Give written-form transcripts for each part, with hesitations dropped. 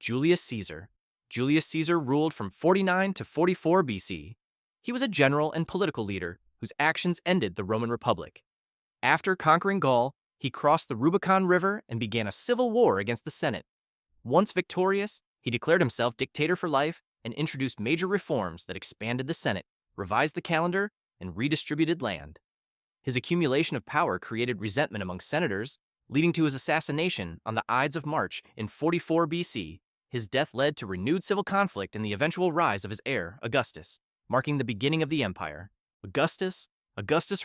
Julius Caesar. Julius Caesar ruled from 49 to 44 BC. He was a general and political leader whose actions ended the Roman Republic. After conquering Gaul, he crossed the Rubicon River and began a civil war against the Senate. Once victorious, he declared himself dictator for life and introduced major reforms that expanded the Senate, revised the calendar, and redistributed land. His accumulation of power created resentment among senators, leading to his assassination on the Ides of March in 44 BC. His death led to renewed civil conflict and the eventual rise of his heir, Augustus, marking the beginning of the empire. Augustus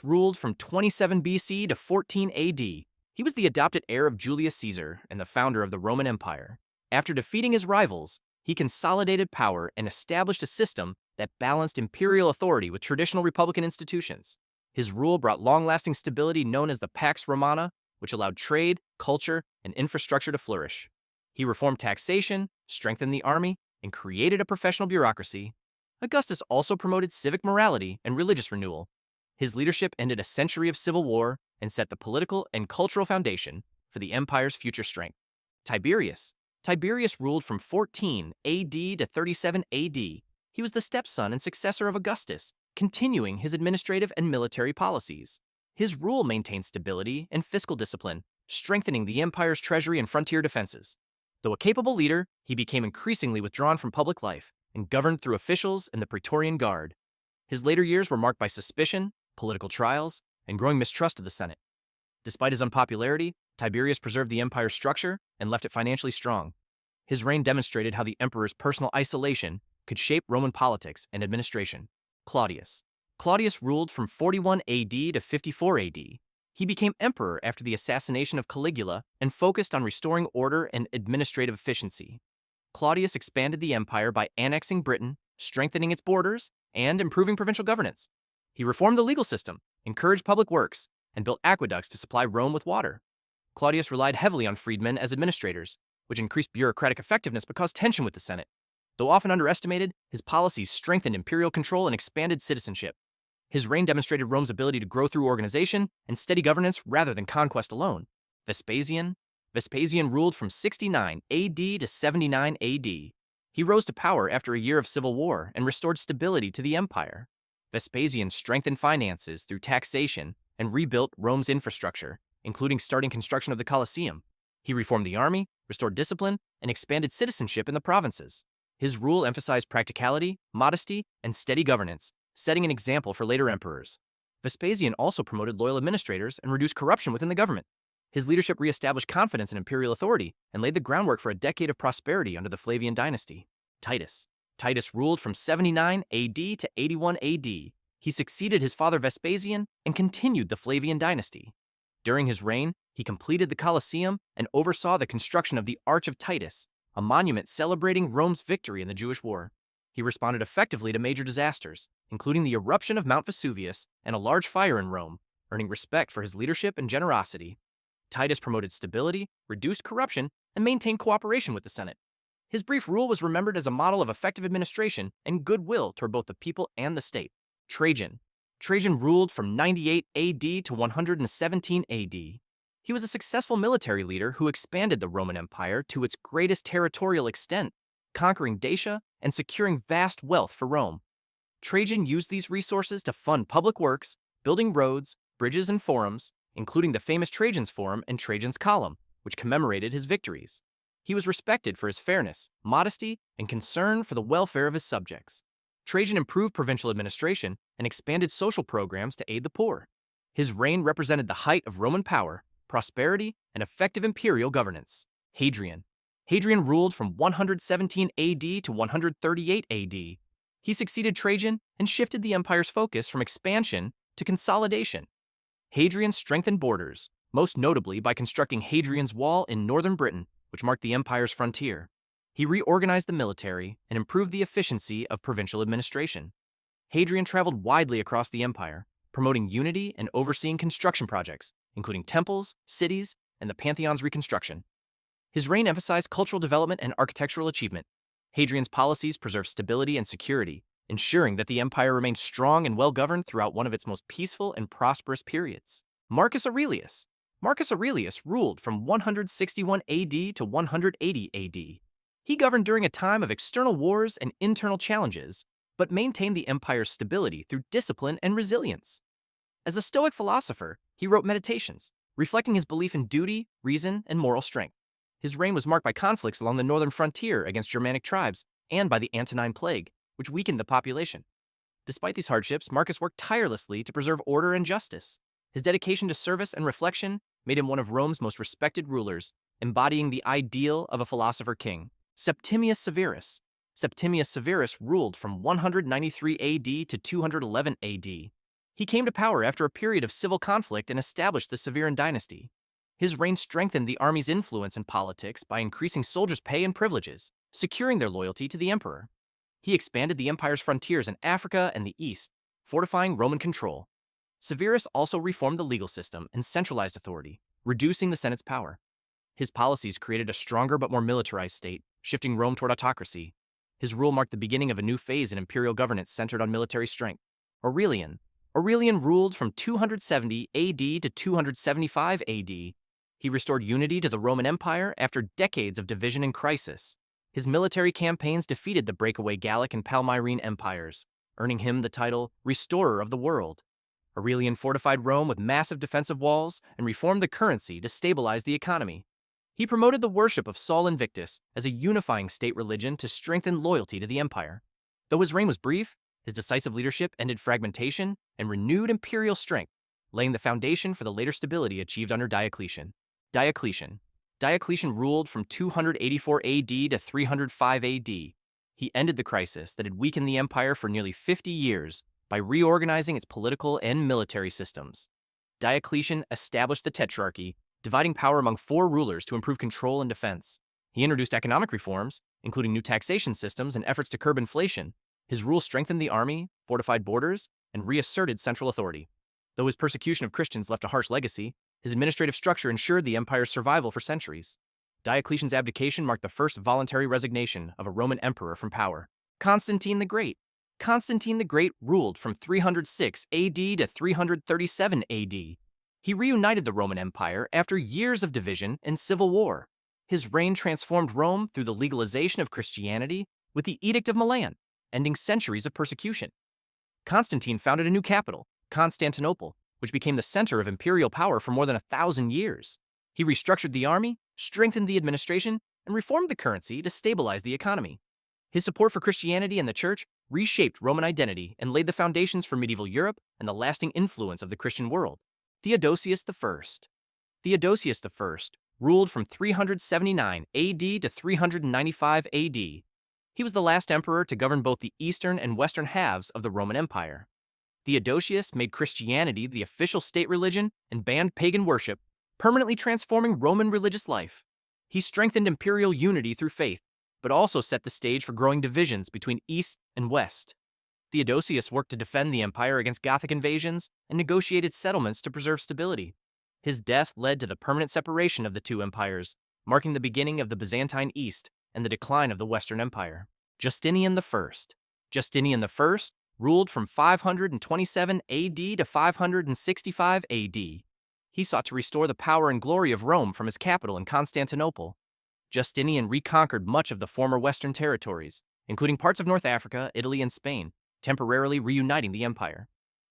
ruled from 27 BC to 14 AD. He was the adopted heir of Julius Caesar and the founder of the Roman Empire. After defeating his rivals, he consolidated power and established a system that balanced imperial authority with traditional republican institutions. His rule brought long-lasting stability known as the Pax Romana, which allowed trade, culture, and infrastructure to flourish. He reformed taxation, strengthened the army, and created a professional bureaucracy. Augustus also promoted civic morality and religious renewal. His leadership ended a century of civil war and set the political and cultural foundation for the empire's future strength. Tiberius ruled from 14 AD to 37 AD. He was the stepson and successor of Augustus, continuing his administrative and military policies. His rule maintained stability and fiscal discipline, strengthening the empire's treasury and frontier defenses. Though a capable leader, he became increasingly withdrawn from public life and governed through officials and the Praetorian Guard. His later years were marked by suspicion, political trials, and growing mistrust of the Senate. Despite his unpopularity, Tiberius preserved the empire's structure and left it financially strong. His reign demonstrated how the emperor's personal isolation could shape Roman politics and administration. Claudius ruled from 41 AD to 54 AD. He became emperor after the assassination of Caligula and focused on restoring order and administrative efficiency. Claudius expanded the empire by annexing Britain, strengthening its borders, and improving provincial governance. He reformed the legal system, encouraged public works, and built aqueducts to supply Rome with water. Claudius relied heavily on freedmen as administrators, which increased bureaucratic effectiveness but caused tension with the Senate. Though often underestimated, his policies strengthened imperial control and expanded citizenship. His reign demonstrated Rome's ability to grow through organization and steady governance rather than conquest alone. Vespasian ruled from 69 AD to 79 AD. He rose to power after a year of civil war and restored stability to the empire. Vespasian strengthened finances through taxation and rebuilt Rome's infrastructure, including starting construction of the Colosseum. He reformed the army, restored discipline, and expanded citizenship in the provinces. His rule emphasized practicality, modesty, and steady governance, setting an example for later emperors. Vespasian also promoted loyal administrators and reduced corruption within the government. His leadership reestablished confidence in imperial authority and laid the groundwork for a decade of prosperity under the Flavian dynasty. Titus ruled from 79 AD to 81 AD. He succeeded his father Vespasian and continued the Flavian dynasty. During his reign, he completed the Colosseum and oversaw the construction of the Arch of Titus, a monument celebrating Rome's victory in the Jewish War. He responded effectively to major disasters, including the eruption of Mount Vesuvius and a large fire in Rome, earning respect for his leadership and generosity. Titus promoted stability, reduced corruption, and maintained cooperation with the Senate. His brief rule was remembered as a model of effective administration and goodwill toward both the people and the state. Trajan ruled from 98 AD to 117 AD. He was a successful military leader who expanded the Roman Empire to its greatest territorial extent, conquering Dacia and securing vast wealth for Rome. Trajan used these resources to fund public works, building roads, bridges, and forums, including the famous Trajan's Forum and Trajan's Column, which commemorated his victories. He was respected for his fairness, modesty, and concern for the welfare of his subjects. Trajan improved provincial administration and expanded social programs to aid the poor. His reign represented the height of Roman power, prosperity, and effective imperial governance. Hadrian ruled from 117 AD to 138 AD. He succeeded Trajan and shifted the empire's focus from expansion to consolidation. Hadrian strengthened borders, most notably by constructing Hadrian's Wall in northern Britain, which marked the empire's frontier. He reorganized the military and improved the efficiency of provincial administration. Hadrian traveled widely across the empire, promoting unity and overseeing construction projects, including temples, cities, and the Pantheon's reconstruction. His reign emphasized cultural development and architectural achievement. Hadrian's policies preserved stability and security, ensuring that the empire remained strong and well-governed throughout one of its most peaceful and prosperous periods. Marcus Aurelius ruled from 161 AD to 180 AD. He governed during a time of external wars and internal challenges, but maintained the empire's stability through discipline and resilience. As a Stoic philosopher, he wrote Meditations, reflecting his belief in duty, reason, and moral strength. His reign was marked by conflicts along the northern frontier against Germanic tribes and by the Antonine Plague, which weakened the population. Despite these hardships, Marcus worked tirelessly to preserve order and justice. His dedication to service and reflection made him one of Rome's most respected rulers, embodying the ideal of a philosopher king. Septimius Severus. Septimius Severus ruled from 193 AD to 211 AD. He came to power after a period of civil conflict and established the Severan dynasty. His reign strengthened the army's influence in politics by increasing soldiers' pay and privileges, securing their loyalty to the emperor. He expanded the empire's frontiers in Africa and the East, fortifying Roman control. Severus also reformed the legal system and centralized authority, reducing the Senate's power. His policies created a stronger but more militarized state, shifting Rome toward autocracy. His rule marked the beginning of a new phase in imperial governance centered on military strength. Aurelian ruled from 270 AD to 275 AD. He restored unity to the Roman Empire after decades of division and crisis. His military campaigns defeated the breakaway Gallic and Palmyrene empires, earning him the title Restorer of the World. Aurelian fortified Rome with massive defensive walls and reformed the currency to stabilize the economy. He promoted the worship of Sol Invictus as a unifying state religion to strengthen loyalty to the empire. Though his reign was brief, his decisive leadership ended fragmentation and renewed imperial strength, laying the foundation for the later stability achieved under Diocletian. Diocletian ruled from 284 AD to 305 AD. He ended the crisis that had weakened the empire for nearly 50 years by reorganizing its political and military systems. Diocletian established the Tetrarchy, dividing power among 4 rulers to improve control and defense. He introduced economic reforms, including new taxation systems and efforts to curb inflation. His rule strengthened the army, fortified borders, and reasserted central authority. Though his persecution of Christians left a harsh legacy, his administrative structure ensured the empire's survival for centuries. Diocletian's abdication marked the first voluntary resignation of a Roman emperor from power. Constantine the Great ruled from 306 AD to 337 AD. He reunited the Roman Empire after years of division and civil war. His reign transformed Rome through the legalization of Christianity with the Edict of Milan, ending centuries of persecution. Constantine founded a new capital, Constantinople, which became the center of imperial power for more than 1,000 years. He restructured the army, strengthened the administration, and reformed the currency to stabilize the economy. His support for Christianity and the Church reshaped Roman identity and laid the foundations for medieval Europe and the lasting influence of the Christian world. Theodosius I ruled from 379 AD to 395 AD. He was the last emperor to govern both the eastern and western halves of the Roman Empire. Theodosius made Christianity the official state religion and banned pagan worship, permanently transforming Roman religious life. He strengthened imperial unity through faith, but also set the stage for growing divisions between East and West. Theodosius worked to defend the empire against Gothic invasions and negotiated settlements to preserve stability. His death led to the permanent separation of the two empires, marking the beginning of the Byzantine East and the decline of the Western Empire. Justinian I ruled from 527 AD to 565 AD. He sought to restore the power and glory of Rome from his capital in Constantinople. Justinian reconquered much of the former Western territories, including parts of North Africa, Italy, and Spain, temporarily reuniting the empire.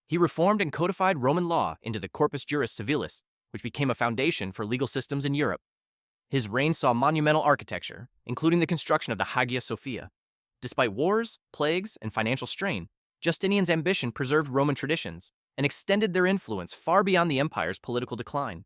He reformed and codified Roman law into the Corpus Juris Civilis, which became a foundation for legal systems in Europe. His reign saw monumental architecture, including the construction of the Hagia Sophia. Despite wars, plagues, and financial strain, Justinian's ambition preserved Roman traditions and extended their influence far beyond the empire's political decline.